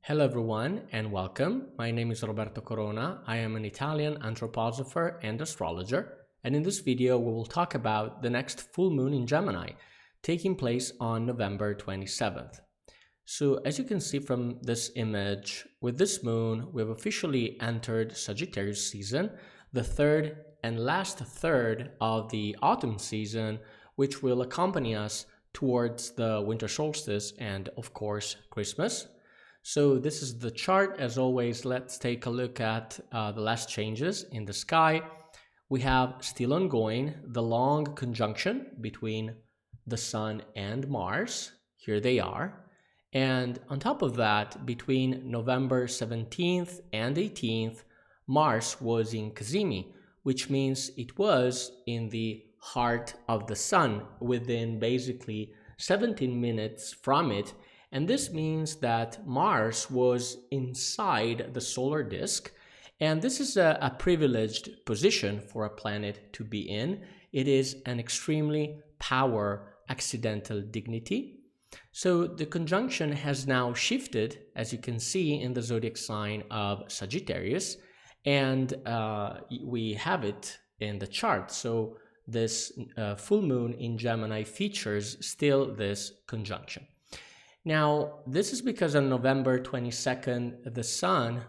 Hello everyone and welcome. My name is Roberto Corona. I am an Italian anthroposopher and astrologer, and in this video we will talk about the next full moon in Gemini taking place on November 27th. So as you can see from this image, with this moon we have officially entered Sagittarius season, the third and last third of the autumn season, which will accompany us towards the winter solstice and of course Christmas. So this is the chart. As always, let's take a look at the last changes in the sky. We have still ongoing the long conjunction between the Sun and Mars. Here they are. And on top of that, between November 17th and 18th, Mars was in Cazimi, which means it was in the heart of the Sun, within basically 17 minutes from it. And this means that Mars was inside the solar disk, and this is a privileged position for a planet to be in. It is an extremely power accidental dignity. So the conjunction has now shifted, as you can see, in the zodiac sign of Sagittarius, and we have it in the chart. So this full moon in Gemini features still this conjunction. Now, this is because on November 22nd, the Sun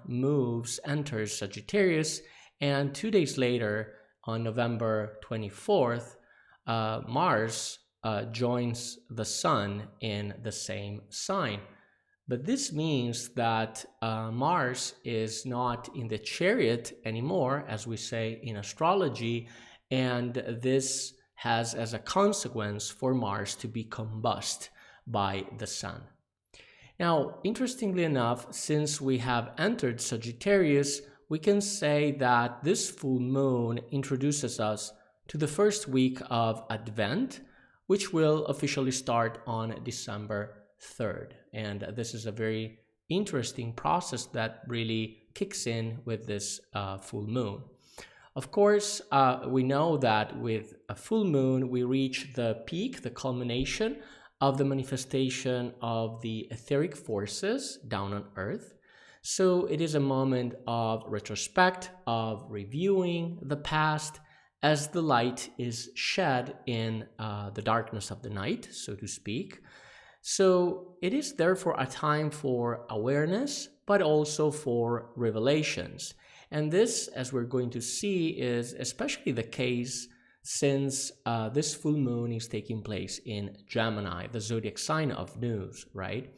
enters Sagittarius, and 2 days later, on November 24th, Mars joins the Sun in the same sign. But this means that Mars is not in the chariot anymore, as we say in astrology, and this has as a consequence for Mars to be combusted by the Sun. Now, interestingly enough, since we have entered Sagittarius, we can say that this full moon introduces us to the first week of Advent, which will officially start on December 3rd. And this is a very interesting process that really kicks in with this full moon. Of course, we know that with a full moon, we reach the peak, the culmination of the manifestation of the etheric forces down on Earth. So it is a moment of retrospect, of reviewing the past, as the light is shed in the darkness of the night, so to speak. So it is therefore a time for awareness, but also for revelations. And this, as we're going to see, is especially the case since this full moon is taking place in Gemini, the zodiac sign of news, right?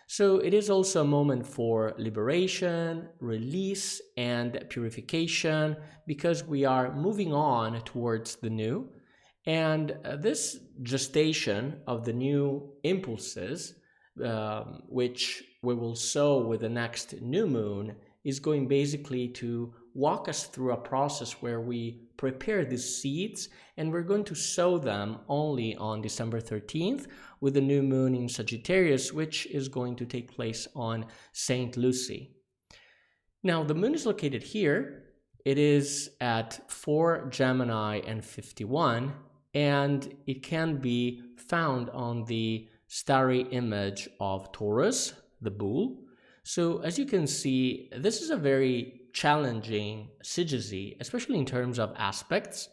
So it is also a moment for liberation, release, and purification, because we are moving on towards the new. And this gestation of the new impulses, which we will sow with the next new moon, is going basically to walk us through a process where we prepare these seeds, and we're going to sow them only on December 13th with the new moon in Sagittarius, which is going to take place on Saint Lucy. Now, the moon is located here. It is at 4 Gemini and 51, and it can be found on the starry image of Taurus, the bull. So as you can see, this is a very challenging syzygy, especially in terms of aspects.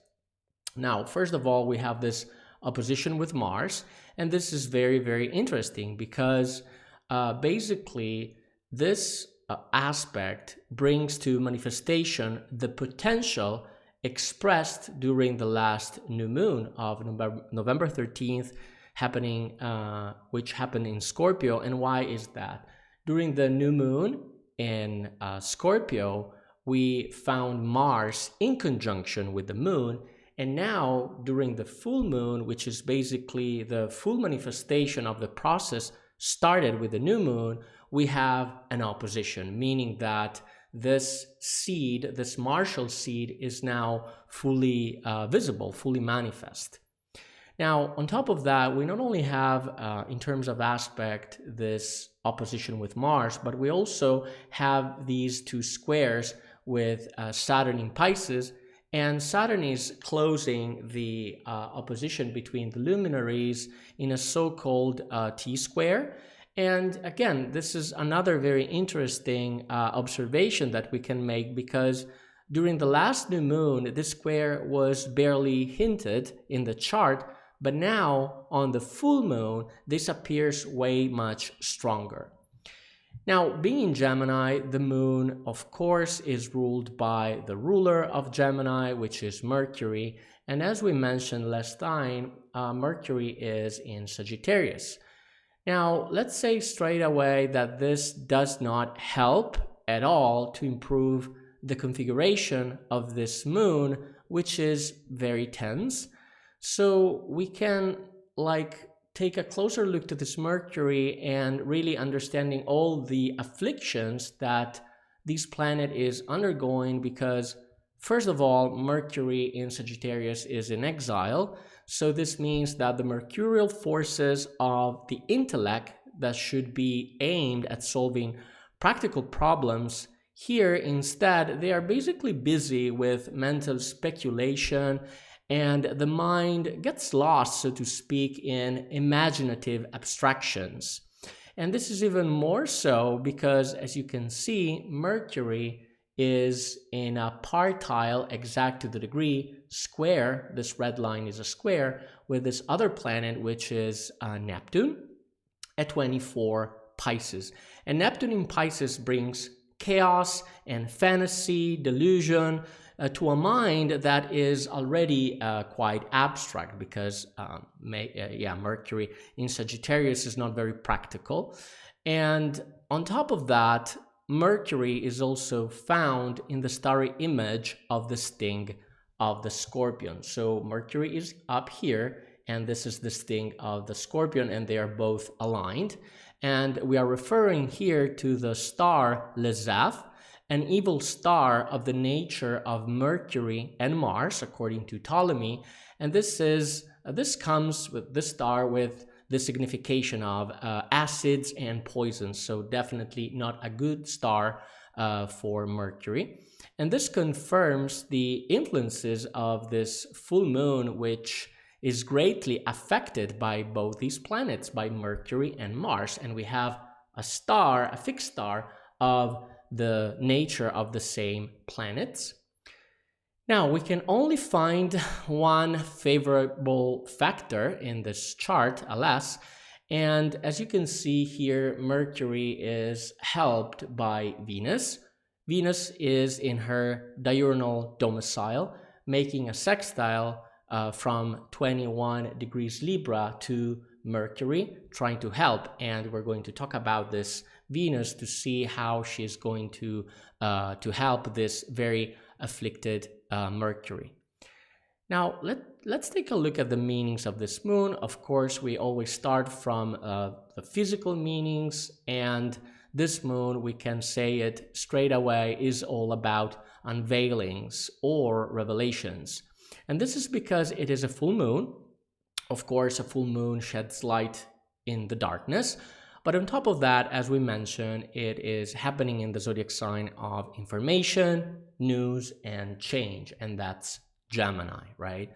Now, first of all, we have this opposition with Mars, and this is very, very interesting because basically this aspect brings to manifestation the potential expressed during the last new moon of November 13th, which happened in Scorpio. And why is that? During the new moon in Scorpio, we found Mars in conjunction with the moon, and now during the full moon, which is basically the full manifestation of the process started with the new moon, we have an opposition, meaning that this seed, this martial seed, is now fully visible, fully manifest. Now, on top of that, we not only have, in terms of aspect, this opposition with Mars, but we also have these two squares with Saturn in Pisces, and Saturn is closing the opposition between the luminaries in a so-called T-square, And again, this is another very interesting observation that we can make, because during the last new moon, this square was barely hinted in the chart, but now on the full moon, this appears way much stronger. Now, being in Gemini, the moon, of course, is ruled by the ruler of Gemini, which is Mercury. And as we mentioned last time, Mercury is in Sagittarius. Now, let's say straight away that this does not help at all to improve the configuration of this moon, which is very tense. So we can take a closer look to this Mercury and really understanding all the afflictions that this planet is undergoing, because first of all, Mercury in Sagittarius is in exile. So this means that the mercurial forces of the intellect that should be aimed at solving practical problems, here instead they are basically busy with mental speculation, and the mind gets lost, so to speak, in imaginative abstractions. And this is even more so because, as you can see, Mercury is in a partile exact to the degree square. This red line is a square with this other planet, which is Neptune at 24 Pisces. And Neptune in Pisces brings chaos and fantasy, delusion, to a mind that is already quite abstract, because Mercury in Sagittarius is not very practical. And on top of that, Mercury is also found in the starry image of the sting of the Scorpion. So Mercury is up here, and this is the sting of the Scorpion, and they are both aligned. And we are referring here to the star Lezaph, an evil star of the nature of Mercury and Mars, according to Ptolemy. And this comes with this star with the signification of acids and poisons, so definitely not a good star for Mercury. And this confirms the influences of this full moon, which is greatly affected by both these planets, by Mercury and Mars. And we have a star, a fixed star of the nature of the same planets. Now, we can only find one favorable factor in this chart, alas, and as you can see here, Mercury is helped by Venus. Venus is in her diurnal domicile, making a sextile from 21 degrees Libra to Mercury, trying to help. And we're going to talk about this Venus to see how she's going to help this very afflicted Mercury. Now, let's take a look at the meanings of this moon. Of course, we always start from the physical meanings, and this moon, we can say it straight away, is all about unveilings or revelations. And this is because it is a full moon. Of course, a full moon sheds light in the darkness. But on top of that, as we mentioned, it is happening in the zodiac sign of information, news, and change. And that's Gemini, right?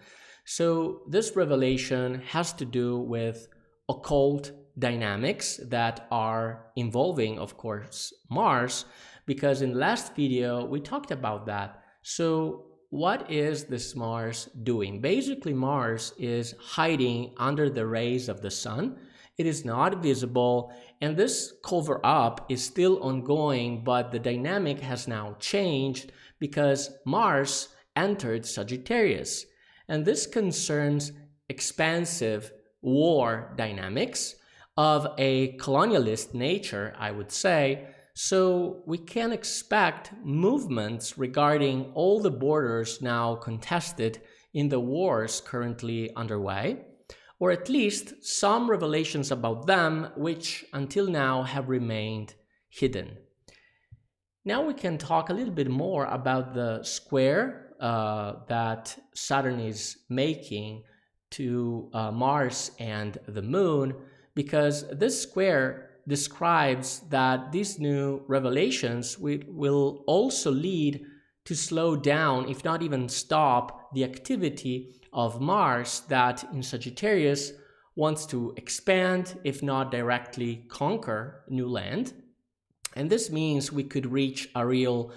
So this revelation has to do with occult dynamics that are involving, of course, Mars, because in the last video, we talked about that. So what is this Mars doing? Basically, Mars is hiding under the rays of the sun. It is not visible, and this cover up is still ongoing, but the dynamic has now changed because Mars entered Sagittarius. And this concerns expansive war dynamics of a colonialist nature, I would say. So we can expect movements regarding all the borders now contested in the wars currently underway, or at least some revelations about them, which until now have remained hidden. Now we can talk a little bit more about the square that Saturn is making to Mars and the Moon, because this square describes that these new revelations will also lead to slow down, if not even stop, the activity of Mars that in Sagittarius wants to expand, if not directly conquer new land. And this means we could reach a real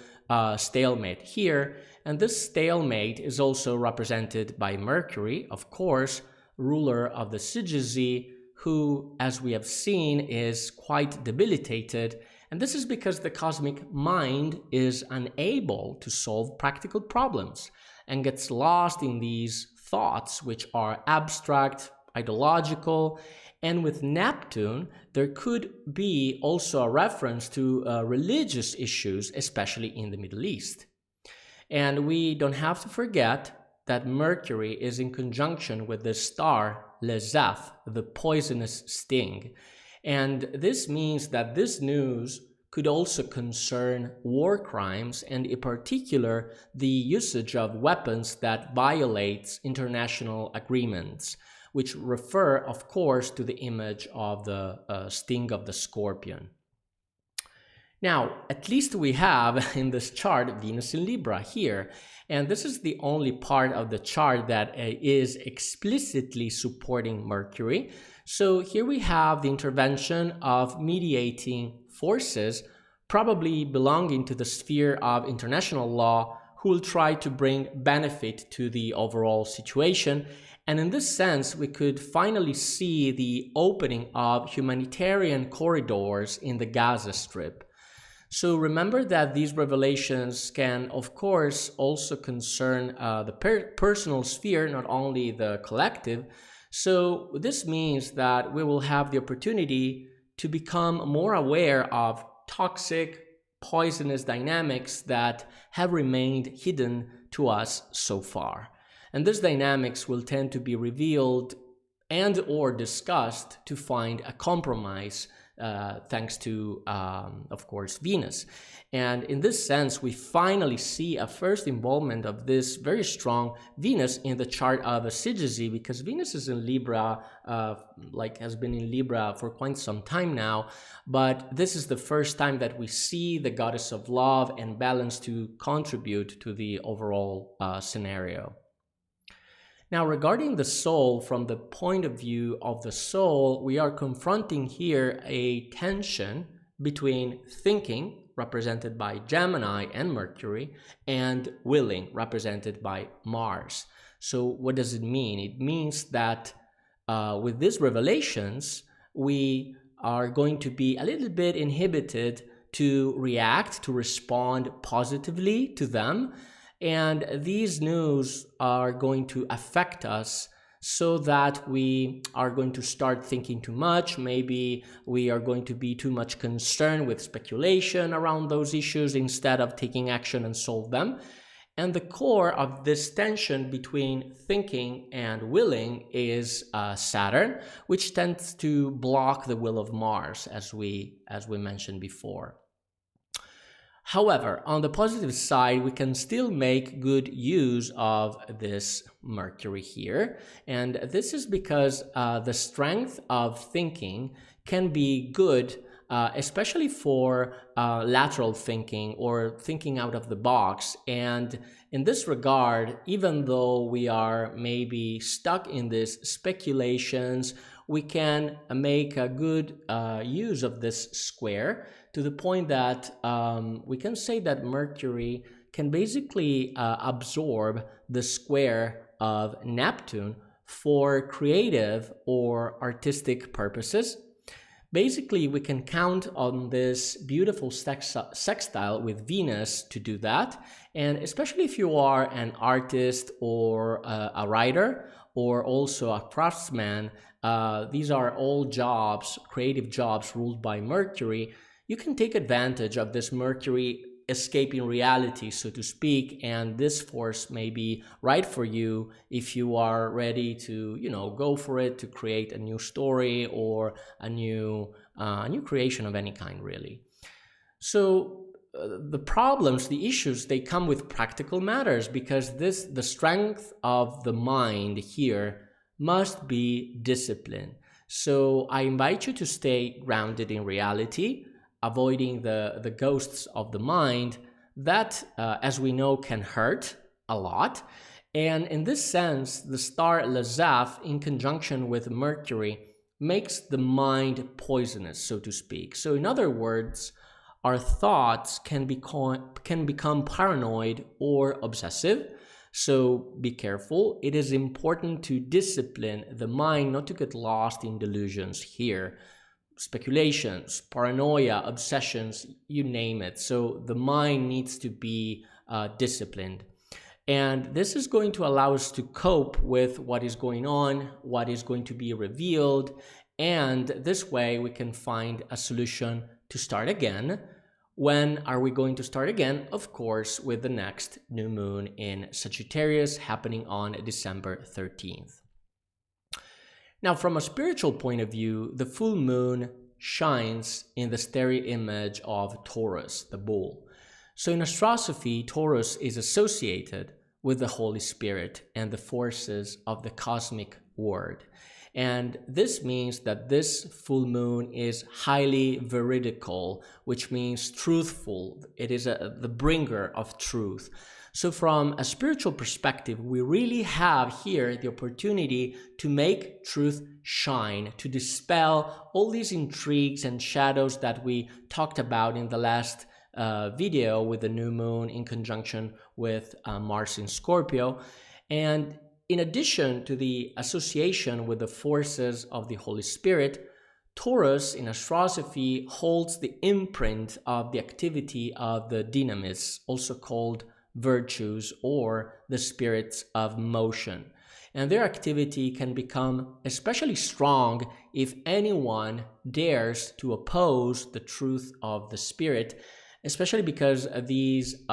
stalemate here. And this stalemate is also represented by Mercury, of course, ruler of the Sigesi, who, as we have seen, is quite debilitated. And this is because the cosmic mind is unable to solve practical problems and gets lost in these thoughts, which are abstract, ideological. And with Neptune, there could be also a reference to religious issues, especially in the Middle East. And we don't have to forget that Mercury is in conjunction with the star Lezeth, the poisonous sting. And this means that this news could also concern war crimes, and in particular the usage of weapons that violates international agreements, which refer, of course, to the image of the sting of the scorpion. Now, at least we have in this chart Venus in Libra here, and this is the only part of the chart that is explicitly supporting Mercury. So here we have the intervention of mediating forces, probably belonging to the sphere of international law, who will try to bring benefit to the overall situation. And in this sense, we could finally see the opening of humanitarian corridors in the Gaza Strip. So remember that these revelations can, of course, also concern the personal sphere, not only the collective. So this means that we will have the opportunity to become more aware of toxic, poisonous dynamics that have remained hidden to us so far. And these dynamics will tend to be revealed and or discussed to find a compromise thanks to, of course, Venus. And in this sense, we finally see a first involvement of this very strong Venus in the chart of a Sigesi, because Venus is in Libra, has been in Libra for quite some time now. But this is the first time that we see the goddess of love and balance to contribute to the overall scenario. Now, regarding the soul, from the point of view of the soul, we are confronting here a tension between thinking, represented by Gemini and Mercury, and willing, represented by Mars. So what does it mean? It means that with these revelations, we are going to be a little bit inhibited to react, to respond positively to them. And these news are going to affect us so that we are going to start thinking too much. Maybe we are going to be too much concerned with speculation around those issues instead of taking action and solve them. And the core of this tension between thinking and willing is Saturn, which tends to block the will of Mars, as we mentioned before. However, on the positive side, we can still make good use of this Mercury here. And this is because the strength of thinking can be good, especially for lateral thinking or thinking out of the box. And in this regard, even though we are maybe stuck in these speculations, we can make a good use of this square, to the point that we can say that Mercury can basically absorb the square of Neptune for creative or artistic purposes. Basically, we can count on this beautiful sextile with Venus to do that. And especially if you are an artist or a writer or also a craftsman, these are all jobs, creative jobs ruled by Mercury. You can take advantage of this Mercury escaping reality, so to speak, and this force may be right for you if you are ready to, go for it, to create a new story or a new creation of any kind, really. So the problems, the issues, they come with practical matters, because the strength of the mind here must be discipline. So I invite you to stay grounded in reality, avoiding the ghosts of the mind that, as we know, can hurt a lot. And in this sense, the star Lazaph in conjunction with Mercury makes the mind poisonous, so to speak. So in other words, our thoughts can become paranoid or obsessive. So be careful. It is important to discipline the mind not to get lost in delusions here. Speculations, paranoia, obsessions, you name it. So the mind needs to be disciplined. And this is going to allow us to cope with what is going on, what is going to be revealed, and this way we can find a solution to start again. When are we going to start again? Of course, with the next new moon in Sagittarius happening on December 13th. Now, from a spiritual point of view, the full moon shines in the stereo image of Taurus, the bull. So in astrosophy, Taurus is associated with the Holy Spirit and the forces of the cosmic word. And this means that this full moon is highly veridical, which means truthful. It is the bringer of truth. So from a spiritual perspective, we really have here the opportunity to make truth shine, to dispel all these intrigues and shadows that we talked about in the last video with the new moon in conjunction with Mars in Scorpio. And in addition to the association with the forces of the Holy Spirit, Taurus in astrosophy holds the imprint of the activity of the dynamis, also called virtues or the spirits of motion. And their activity can become especially strong if anyone dares to oppose the truth of the spirit, especially because these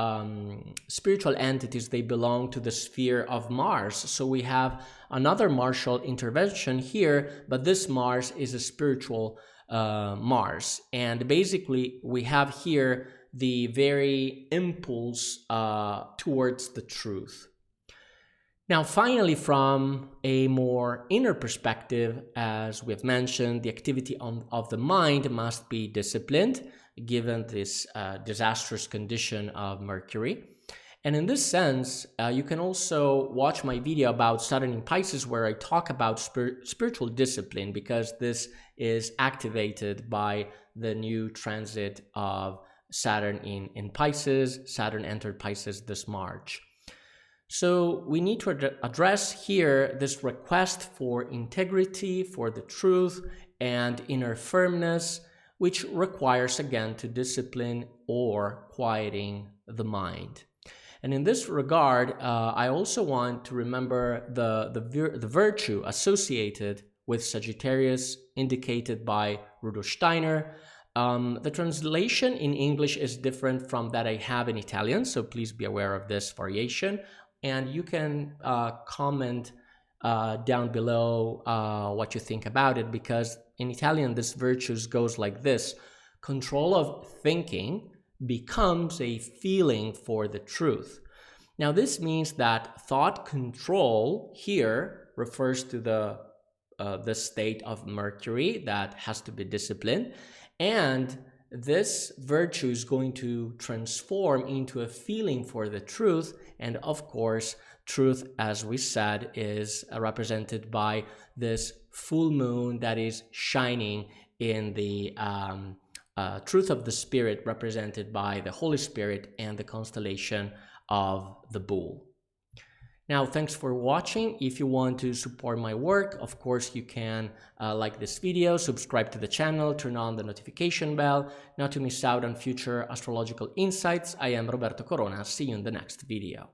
spiritual entities, they belong to the sphere of Mars. So we have another martial intervention here, but this Mars is a spiritual Mars. And basically, we have here the very impulse towards the truth. Now, finally, from a more inner perspective, as we have mentioned, the activity of the mind must be disciplined, given this disastrous condition of Mercury. And in this sense, you can also watch my video about Saturn in Pisces, where I talk about spiritual discipline, because this is activated by the new transit of Saturn in Pisces. Saturn entered Pisces this March. So we need to address here this request for integrity, for the truth, and inner firmness, which requires, again, to discipline or quieting the mind. And in this regard, I also want to remember the virtue associated with Sagittarius, indicated by Rudolf Steiner. The translation in English is different from that I have in Italian, so please be aware of this variation. And you can comment down below what you think about it, because in Italian this virtues goes like this: control of thinking becomes a feeling for the truth. Now this means that thought control here refers to the state of Mercury that has to be disciplined, and this virtue is going to transform into a feeling for the truth. And of course, truth, as we said, is represented by this full moon that is shining in the truth of the spirit, represented by the Holy Spirit and the constellation of the bull. Now, thanks for watching. If you want to support my work, of course, you can like this video, subscribe to the channel, turn on the notification bell, not to miss out on future astrological insights. I am Roberto Corona. See you in the next video.